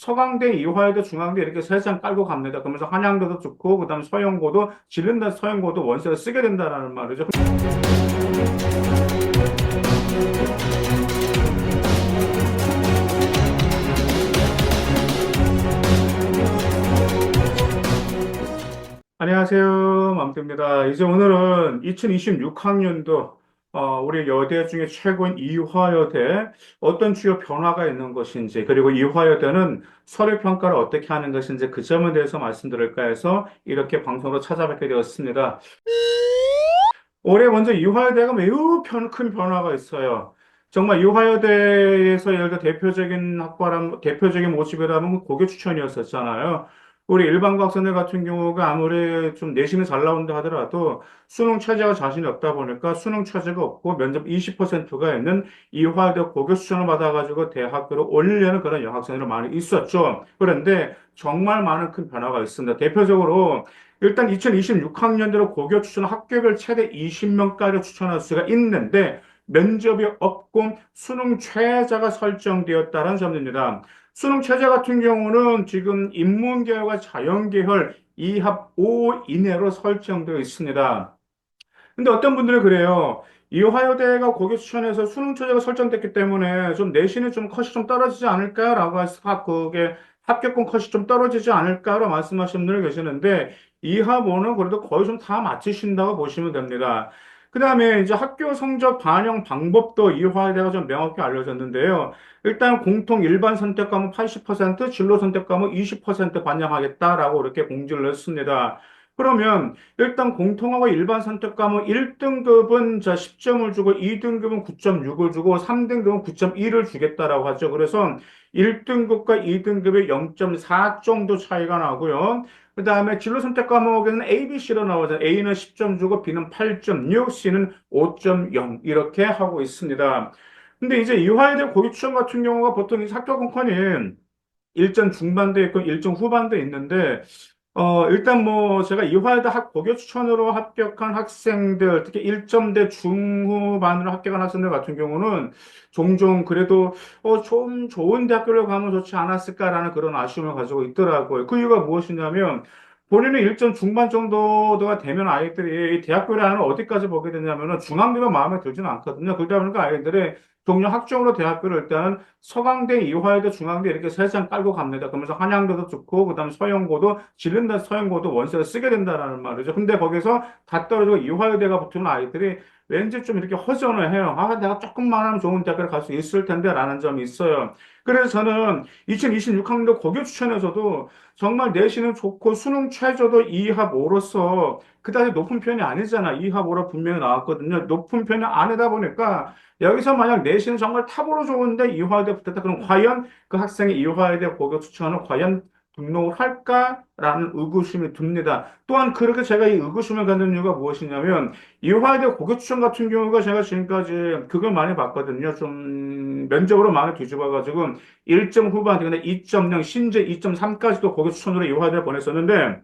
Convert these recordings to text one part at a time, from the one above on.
서강대, 이화여대, 중앙대 이렇게 세 장 깔고 갑니다. 그러면서 한양대도 좋고, 그 다음에 서영고도, 질른다 서영고도 원세를 쓰게 된다라는 말이죠. 안녕하세요. 맘때입니다. 이제 오늘은 2026학년도 우리 여대 중에 최고인 이화여대 어떤 주요 변화가 있는 것인지 그리고 이화여대는 서류 평가를 어떻게 하는 것인지 그 점에 대해서 말씀드릴까 해서 이렇게 방송으로 찾아뵙게 되었습니다. 올해 먼저 이화여대가 매우 큰 변화가 있어요. 정말 이화여대에서 예를 들어 대표적인 모집이라면 고교 추천이었었잖아요. 우리 일반고 학생들 같은 경우가 아무리 좀 내신이 잘 나온다 하더라도 수능 최저가 자신이 없다 보니까 수능 최저가 없고 면접 20%가 있는 이화여대 고교 추천을 받아가지고 대학교로 올리려는 그런 여학생들이 많이 있었죠. 그런데 정말 많은 큰 변화가 있습니다. 대표적으로 일단 2026학년도로 고교 추천 학교별 최대 20명까지 추천할 수가 있는데 면접이 없고 수능 최저가 설정되었다는 점입니다. 수능 최저 같은 경우는 지금 인문계열과 자연계열 2합 5 이내로 설정되어 있습니다. 근데 어떤 분들은 그래요. 이화여대가 고교 추천해서 수능 최저가 설정됐기 때문에 좀 내신이 좀 컷이 좀 떨어지지 않을까라고 해서 그게 합격권 컷이 좀 떨어지지 않을까라고 말씀하시는 분들이 계시는데 이하모는 그래도 거의 좀 다 맞추신다고 보시면 됩니다. 그 다음에 이제 학교 성적 반영 방법도 이화여대가 좀 명확히 알려졌는데요. 일단 공통 일반 선택 과목 80%, 진로 선택 과목 20% 반영하겠다라고 이렇게 공지를 했습니다. 그러면 일단 공통하고 일반 선택 과목 1등급은 자 10점을 주고 2등급은 9.6을 주고 3등급은 9.1을 주겠다라고 하죠. 그래서 1등급과 2등급의 0.4 정도 차이가 나고요. 그 다음에 진로 선택 과목에는 A, B, C로 나오죠. A는 10점 주고 B는 8.6, C는 5.0 이렇게 하고 있습니다. 근데 이제 이화여대 고교 추천 같은 경우가 보통 이 학교 공헌이 일정 중반대 있고 일정 후반대 있는데 일단 뭐, 제가 이화여대 고교 추천으로 합격한 학생들, 특히 1점대 중후반으로 합격한 학생들 같은 경우는 종종 그래도, 좀 좋은 대학교를 가면 좋지 않았을까라는 그런 아쉬움을 가지고 있더라고요. 그 이유가 무엇이냐면, 본인은 1점 중반 정도가 되면 아이들이 이 대학교라는 어디까지 보게 되냐면은 중앙대가 마음에 들지는 않거든요. 그러다 보니까 아이들이 종료 학종으로 대학교를 일단 서강대, 이화여대, 중앙대 이렇게 세 장 깔고 갑니다. 그러면서 한양대도 좋고, 그다음에 서영고도 질른다 서영고도 원세를 쓰게 된다라는 말이죠. 근데 거기서 다 떨어지고 이화여대가 붙으면 아이들이 왠지 좀 이렇게 허전을 해요. 아, 내가 조금만 하면 좋은 대학교를 갈 수 있을 텐데라는 점이 있어요. 그래서 저는 2026학년도 고교 추천에서도 정말 내신은 좋고 수능 최저도 2합 5로서 그다지 높은 편이 아니잖아. 2합 5로 분명히 나왔거든요. 높은 편이 아니다 보니까 여기서 만약 내신은 정말 탑으로 좋은데 이화여대 붙었다. 그럼 과연 그 학생이 이화여대 고교 추천을 과연 등록을 할까라는 의구심이 듭니다. 또한 그렇게 제가 이 의구심을 갖는 이유가 무엇이냐면 이화여대 고교 추천 같은 경우가 제가 지금까지 그걸 많이 봤거든요. 좀 면접으로 많이 뒤집어가지고 1점 후반, 근데 2.0, 심지어 2.3까지도 고교 추천으로 이화여대 보냈었는데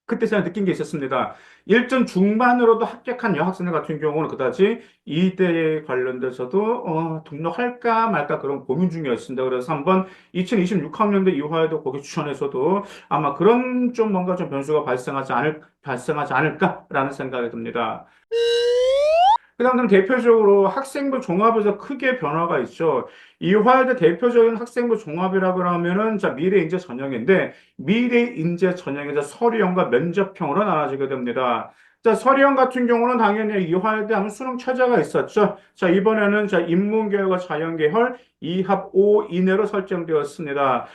그때 제가 느낀 게 있었습니다. 일전 중반으로도 합격한 여학생들 같은 경우는 그다지 이대에 관련돼서도 등록할까 말까 그런 고민 중이었습니다. 그래서 한번 2026학년도 이화에도 거기 추천해서도 아마 그런 좀 뭔가 좀 변수가 발생하지 않을까라는 생각이 듭니다. 그다음 대표적으로 학생부 종합에서 크게 변화가 있죠. 이화여대 대표적인 학생부 종합이라고 하면은 자 미래인재 전형인데 미래인재 전형에서 서류형과 면접형으로 나눠지게 됩니다. 자 서류형 같은 경우는 당연히 이화여대 하면 수능 최저가 있었죠. 자 이번에는 자 인문계열과 자연계열 2합 5 이내로 설정되었습니다.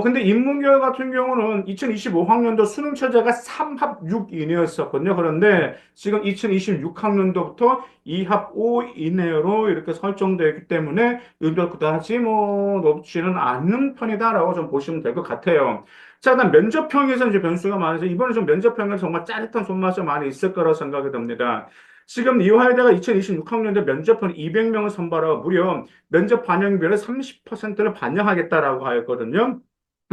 근데 인문계열 같은 경우는 2025학년도 수능 최저가 3합 6 이내였었거든요. 그런데 지금 2026학년도부터 2합 5 이내로 이렇게 설정되어 있기 때문에 의미가 그다지 뭐 높지는 않는 편이다라고 좀 보시면 될 것 같아요. 자, 그다음 면접형에서 이제 변수가 많아서 이번에 좀 면접형에서 정말 짜릿한 손맛이 많이 있을 거라고 생각이 듭니다. 지금 이화여대가 2026학년도 면접형 200명을 선발하고 무려 면접 반영률의 30%를 반영하겠다라고 하였거든요.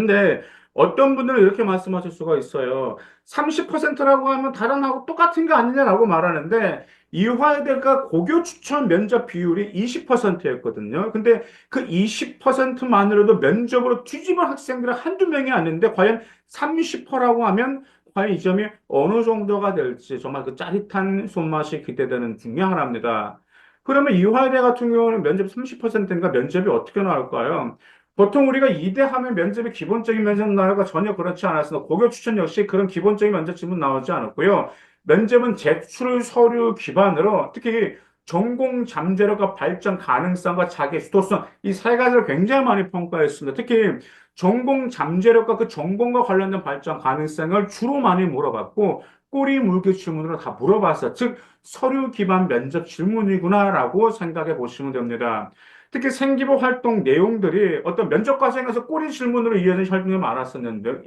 근데 어떤 분들은 이렇게 말씀하실 수가 있어요. 30%라고 하면 다른 하고 똑같은 게 아니냐라고 말하는데 이화여대가 고교 추천 면접 비율이 20%였거든요. 근데 그 20%만으로도 면접으로 뒤집은 학생들은 한두 명이 아닌데 과연 30%라고 하면 과연 이 점이 어느 정도가 될지 정말 그 짜릿한 손맛이 기대되는 중에 하나입니다. 그러면 이화여대 같은 경우는 면접 30%인가 면접이 어떻게 나올까요? 보통 우리가 이대하면 면접의 기본적인 면접 나와가 전혀 그렇지 않았습니다. 고교 추천 역시 그런 기본적인 면접 질문 나오지 않았고요. 면접은 제출 서류 기반으로 특히 전공 잠재력과 발전 가능성과 자기 주도성 이 세 가지를 굉장히 많이 평가했습니다. 특히 전공 잠재력과 그 전공과 관련된 발전 가능성을 주로 많이 물어봤고 꼬리 물기 질문으로 다 물어봤어. 즉 서류 기반 면접 질문이구나라고 생각해 보시면 됩니다. 특히 생기부 활동 내용들이 어떤 면접 과정에서 꼬리 질문으로 이어진 활동이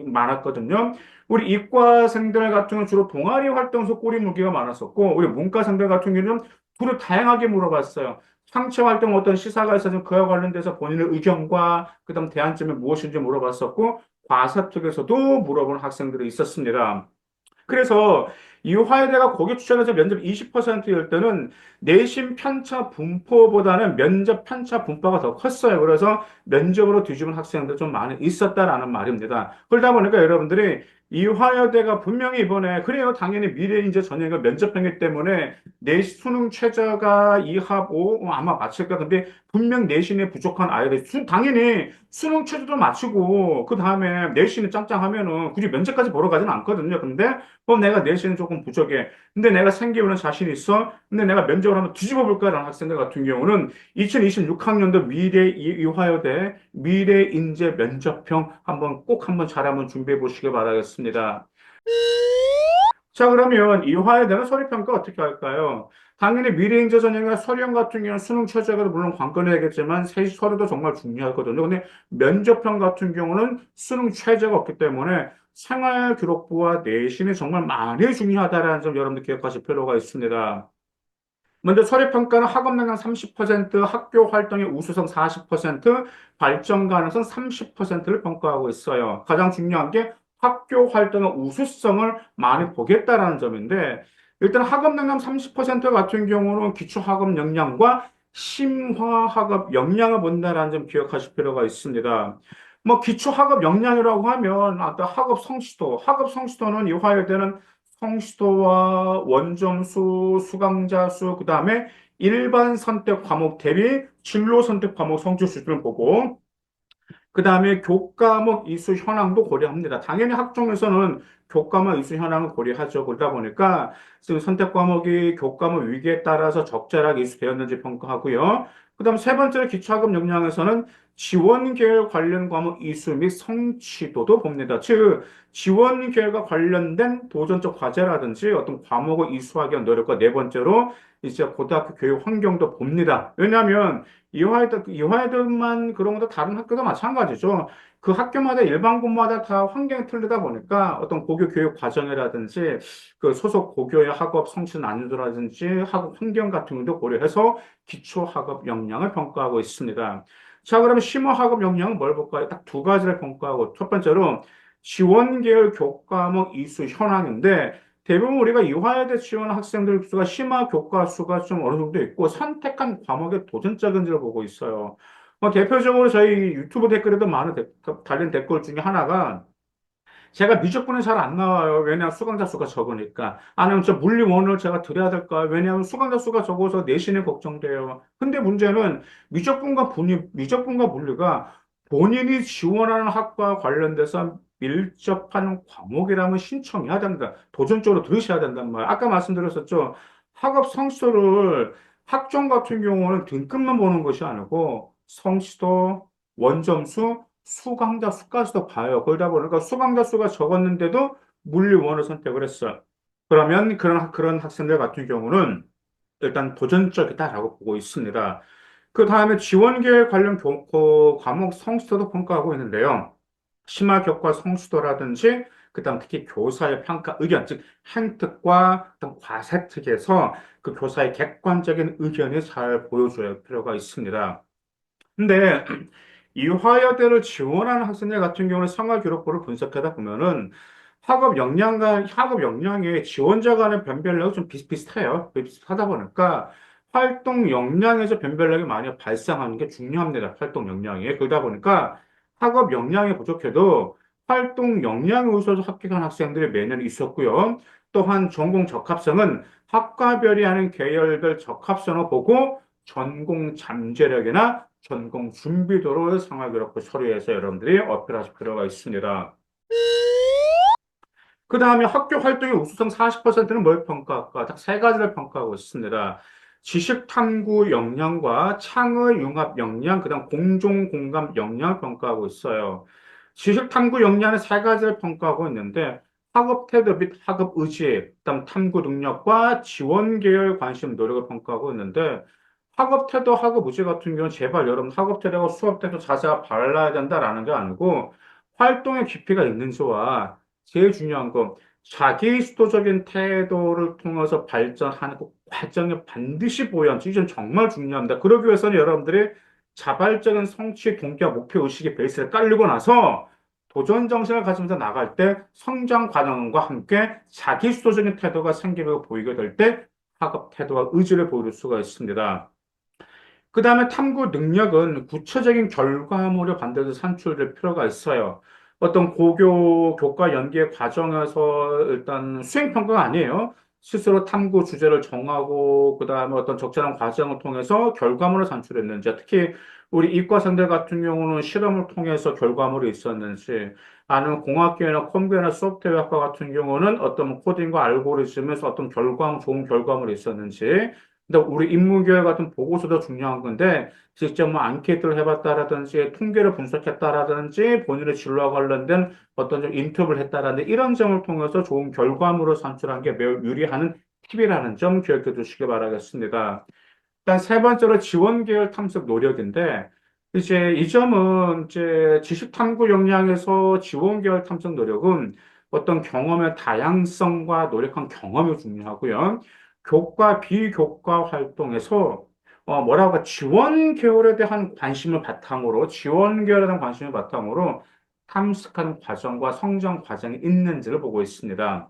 많았거든요. 우리 이과생들 같은 경우는 주로 동아리 활동에서 꼬리 물기가 많았었고, 우리 문과생들 같은 경우는 주로 다양하게 물어봤어요. 상체 활동 어떤 시사가 있어서 그와 관련돼서 본인의 의견과 그다음 대안점이 무엇인지 물어봤었고, 과사 쪽에서도 물어보는 학생들이 있었습니다. 그래서 이 화해대가 고교 추천에서 면접 20%일 때는 내신 편차 분포보다는 면접 편차 분포가 더 컸어요. 그래서 면접으로 뒤집은 학생들 좀 많이 있었다라는 말입니다. 그러다 보니까 여러분들이 이 화여대가 분명히 이번에 그래요. 당연히 미래인재 전형이 면접형이기 때문에 내 수능 최저가 2합 5 아마 맞을 까 근데 분명 내신에 부족한 아이들 당연히 수능 최저도 맞추고 그 다음에 내신이 짱짱하면은 굳이 면접까지 보러 가지는 않거든요. 근데 내가 내신은 조금 부족해. 근데 내가 생기부는 자신 있어. 근데 내가 면접을 한번 뒤집어 볼까라는 학생들 같은 경우는 2026학년도 미래 이화여대 미래인재 면접형 한번 잘 한번 준비해 보시기 바라겠습니다. 자, 그러면 이화여대는 서류평가 어떻게 할까요? 당연히 미래인재 전형이나 서류형 같은 경우는 수능 최저가 물론 관건이 되겠지만 서류도 정말 중요하거든요. 근데 면접형 같은 경우는 수능 최저가 없기 때문에 생활기록부와 내신이 정말 많이 중요하다는 점 여러분들 기억하실 필요가 있습니다. 먼저 서류평가는 학업 능력 30%, 학교 활동의 우수성 40%, 발전 가능성 30%를 평가하고 있어요. 가장 중요한 게 학교 활동의 우수성을 많이 보겠다라는 점인데, 일단 학업 능력 30% 같은 경우는 기초 학업 역량과 심화 학업 역량을 본다라는 점 기억하실 필요가 있습니다. 뭐 기초 학업 역량이라고 하면 아까 학업 성취도는 이화여대는 성취도와 원점수, 수강자 수, 그 다음에 일반 선택 과목 대비 진로 선택 과목 성적 수준을 보고, 그 다음에 교과목 이수 현황도 고려합니다. 당연히 학종에서는 교과목 이수 현황을 고려하죠. 그러다 보니까 지금 선택 과목이 교과목 위기에 따라서 적절하게 이수되었는지 평가하고요. 그 다음 세 번째로 기초학업 역량에서는 지원 계열 관련 과목 이수 및 성취도도 봅니다. 즉, 지원 계열과 관련된 도전적 과제라든지 어떤 과목을 이수하기 위한 노력과 네 번째로 이제 고등학교 교육 환경도 봅니다. 왜냐하면 이화여대만 그런 것도 다른 학교도 마찬가지죠. 그 학교마다 일반고마다 다 환경이 틀리다 보니까 어떤 고교 교육 과정이라든지 그 소속 고교의 학업 성취 난이도라든지 학업 환경 같은 것도 고려해서 기초 학업 역량을 평가하고 있습니다. 자, 그러면 심화 학업 역량은 뭘 볼까요? 딱 두 가지를 평가하고 첫 번째로 지원 계열 교과목 이수 현황인데 대부분 우리가 이화여대 지원 학생들 수가 심화 교과 수가 좀 어느 정도 있고 선택한 과목의 도전적인지를 보고 있어요. 대표적으로 저희 유튜브 댓글에도 많은 달린 댓글 중에 하나가 제가 미적분은 잘 안 나와요. 왜냐하면 수강자 수가 적으니까. 아니면 저 물리 원을 제가 드려야 될까요? 왜냐하면 수강자 수가 적어서 내신이 걱정돼요. 근데 문제는 미적분과 물리가 본인이 지원하는 학과와 관련돼서 밀접한 과목이라면 신청해야 된다. 도전적으로 들으셔야 된단 말이에요. 아까 말씀드렸었죠. 학업 성취도를 학종 같은 경우는 등급만 보는 것이 아니고 성취도, 원점수, 수강자 수까지도 봐요. 그러다 보니까 수강자 수가 적었는데도 물리원을 선택을 했어요. 그러면 그런 학생들 같은 경우는 일단 도전적이다라고 보고 있습니다. 그 다음에 지원계획 관련 과목 성취도도 평가하고 있는데요. 심화 교과 성취도라든지, 그 다음 특히 교사의 평가 의견, 즉, 행특과 어떤 과세특에서 그 교사의 객관적인 의견이 잘 보여줘야 할 필요가 있습니다. 근데 이화여대를 지원하는 학생들 같은 경우는 생활 기록부를 분석하다 보면은 학업 역량의 지원자 간의 변별력이 좀 비슷비슷해요. 비슷하다 보니까 활동 역량에서 변별력이 많이 발생하는 게 중요합니다. 활동 역량이. 그러다 보니까 학업 역량이 부족해도 활동 역량에 있어서 합격한 학생들이 매년 있었고요. 또한 전공 적합성은 학과별이 하는 계열별 적합성을 보고 전공 잠재력이나 전공 준비도를 생활기록부 서류에서 여러분들이 어필하실 필요가 있습니다. 그 다음에 학교 활동의 우수성 40%는 뭘 평가할까? 딱 세 가지를 평가하고 있습니다. 지식 탐구 역량과 창의 융합 역량, 그 다음 공정 공감 역량을 평가하고 있어요. 지식 탐구 역량은 세 가지를 평가하고 있는데, 학업 태도 및 학업 의지, 그다음 탐구 능력과 지원 계열 관심 노력을 평가하고 있는데, 학업 태도, 학업 의지 같은 경우는 제발 여러분 학업 태도가 수업 때도 자세가 발라야 된다라는 게 아니고, 활동의 깊이가 있는지와 제일 중요한 건 자기 주도적인 태도를 통해서 발전하는 그 과정에 반드시 보여야 하는 이건 정말 중요합니다. 그러기 위해서는 여러분들이 자발적인 성취 동기와 목표 의식의 베이스를 깔리고 나서 도전 정신을 가지면서 나갈 때 성장 과정과 함께 자기 주도적인 태도가 생기고 보이게 될 때 학업 태도와 의지를 보일 수가 있습니다. 그 다음에 탐구 능력은 구체적인 결과물을 반드시 산출될 필요가 있어요. 어떤 고교 교과 연계 과정에서 일단 수행평가가 아니에요. 스스로 탐구 주제를 정하고, 그 다음에 어떤 적절한 과정을 통해서 결과물을 산출했는지, 특히 우리 이과생들 같은 경우는 실험을 통해서 결과물이 있었는지, 아니면 공학계나 컴퓨터나 소프트웨어학과 같은 경우는 어떤 코딩과 알고리즘에서 어떤 좋은 결과물이 있었는지, 근데 우리 인문계열 같은 보고서도 중요한 건데, 직접 뭐 앙케이트를 해봤다라든지, 통계를 분석했다라든지, 본인의 진로와 관련된 어떤 좀 인터뷰를 했다라든지, 이런 점을 통해서 좋은 결과물을 산출한 게 매우 유리한 팁이라는 점 기억해 두시기 바라겠습니다. 일단 세 번째로 지원 계열 탐색 노력인데, 이제 이 점은 이제 지식 탐구 역량에서 지원 계열 탐색 노력은 어떤 경험의 다양성과 노력한 경험이 중요하고요. 교과, 비교과 활동에서 뭐라고 할까, 지원 계열에 대한 관심을 바탕으로 탐색하는 과정과 성장 과정이 있는지를 보고 있습니다.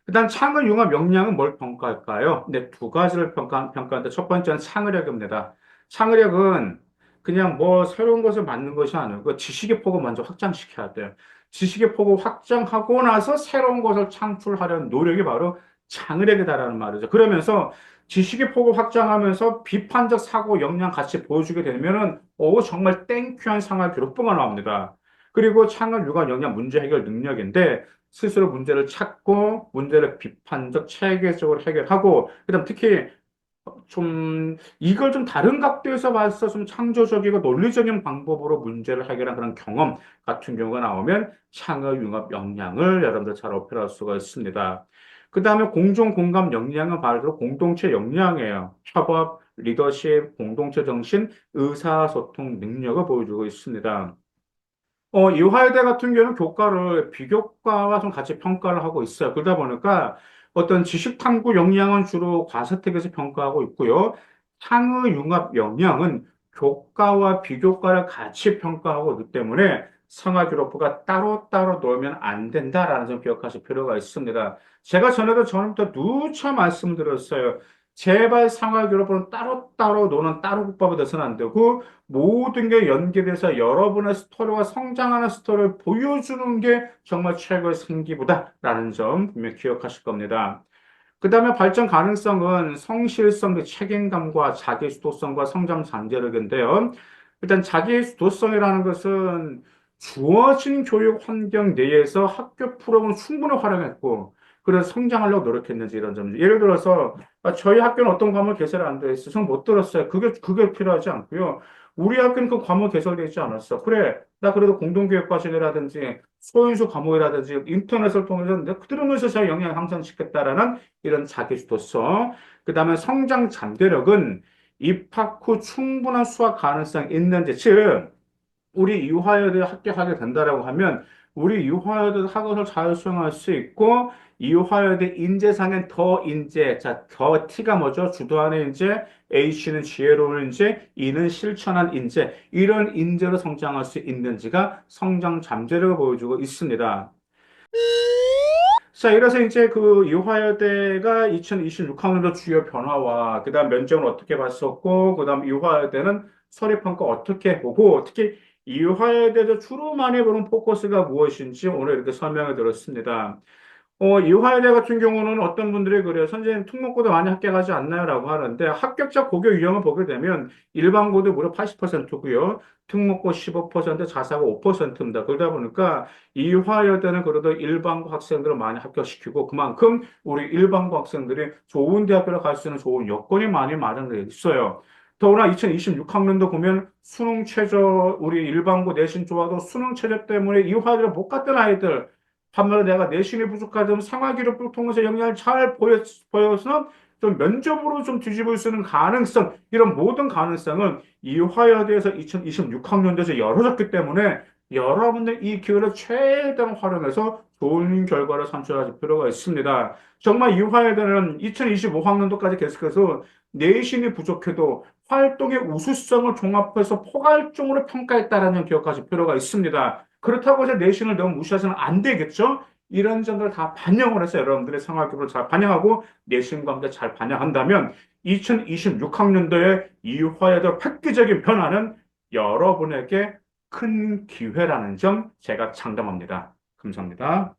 일단 창의 융합 역량은 뭘 평가할까요? 네, 두 가지를 평가하는데 첫 번째는 창의력입니다. 창의력은 그냥 뭐 새로운 것을 만든 것이 아니고 지식의 폭을 먼저 확장시켜야 돼요. 지식의 폭을 확장하고 나서 새로운 것을 창출하려는 노력이 바로 창의력이다라는 말이죠. 그러면서 지식의 폭을 확장하면서 비판적 사고 역량 같이 보여주게 되면은 정말 땡큐한 생활 기록부가 나옵니다. 그리고 창의 융합 역량 문제 해결 능력인데 스스로 문제를 찾고 문제를 비판적 체계적으로 해결하고 그다음 특히 좀 이걸 좀 다른 각도에서 봐서 좀 창조적이고 논리적인 방법으로 문제를 해결한 그런 경험 같은 경우가 나오면 창의 융합 역량을 여러분들 잘 어필할 수가 있습니다. 그 다음에 공정 공감 역량은 바로 공동체 역량이에요. 협업, 리더십, 공동체 정신, 의사소통 능력을 보여주고 있습니다. 이화여대 같은 경우는 교과를 비교과와 좀 같이 평가를 하고 있어요. 그러다 보니까 어떤 지식 탐구 역량은 주로 과세특에서 평가하고 있고요. 창의 융합 역량은 교과와 비교과를 같이 평가하고 있기 때문에 성화 기록부가 따로따로 놓으면 안 된다라는 점 기억하실 필요가 있습니다. 제가 전부터 누차 말씀드렸어요. 제발 상하 기록부는 따로따로 노는 따로 국밥이 돼서는 안 되고 모든 게 연결돼서 여러분의 스토리와 성장하는 스토리를 보여주는 게 정말 최고의 생기부다라는 점 분명히 기억하실 겁니다. 그 다음에 발전 가능성은 성실성, 및 책임감과 자기주도성과 성장 잠재력인데요. 일단 자기주도성이라는 것은 주어진 교육 환경 내에서 학교 프로그램을 충분히 활용했고, 그래서 성장하려고 노력했는지 이런 점이죠. 예를 들어서, 저희 학교는 어떤 과목 개설이 안 돼 있어. 저는 못 들었어요. 그게 필요하지 않고요. 우리 학교는 그 과목 개설되어 있지 않았어. 그래. 나 그래도 공동교육과정이라든지 소인수 과목이라든지 인터넷을 통해서 내가 들으면서 제 영향을 향상시켰다라는 이런 자기주도성. 그 다음에 성장 잠재력은 입학 후 충분한 수학 가능성이 있는지, 즉, 우리 이화여대에 합격하게 된다라고 하면 우리 이화여대 학업을 잘 수행할 수 있고, 이화여대 인재상엔 더 인재, 자, 더 T가 뭐죠? 주도하는 인재, H는 지혜로운 인재, E는 실천한 인재, 이런 인재로 성장할 수 있는지가 성장 잠재력을 보여주고 있습니다. 자, 이래서 이제 그 이화여대가 2026학년도 주요 변화와 그다음 면접을 어떻게 봤었고, 그다음 이화여대는 서류평가 어떻게 보고, 특히 이화여대에서 주로 많이 보는 포커스가 무엇인지 오늘 이렇게 설명을 드렸습니다. 이화여대 같은 경우는 어떤 분들이 그래요. 선생님, 특목고도 많이 합격하지 않나요? 라고 하는데, 합격자 고교 유형을 보게 되면 일반고도 무려 80%고요. 특목고 15%, 자사고 5%입니다. 그러다 보니까 이화여대는 그래도 일반고 학생들을 많이 합격시키고, 그만큼 우리 일반고 학생들이 좋은 대학교를 갈 수 있는 좋은 여건이 많이 마련되어 있어요. 더구나 2026학년도 보면 수능 최저, 우리 일반고 내신 좋아도 수능 최저 때문에 이화여대를 못 갔던 아이들, 반면에 내가 내신이 부족하다면 생활기록부를 통해서 영향을 잘 보여서 좀 면접으로 좀 뒤집을 수 있는 가능성, 이런 모든 가능성은 이화여대에서 2026학년도에서 열어졌기 때문에 여러분들 이 기회를 최대한 활용해서 좋은 결과를 산출할 필요가 있습니다. 정말 이화여대는 2025학년도까지 계속해서 내신이 부족해도 활동의 우수성을 종합해서 포괄적으로 평가했다라는 기억하실 필요가 있습니다. 그렇다고 해서 내신을 너무 무시해서는 안 되겠죠? 이런 점들을 다 반영을 해서 여러분들의 생활기록을 잘 반영하고 내신과 함께 잘 반영한다면 2026학년도에 이화여대 획기적인 변화는 여러분에게 큰 기회라는 점 제가 장담합니다. 감사합니다.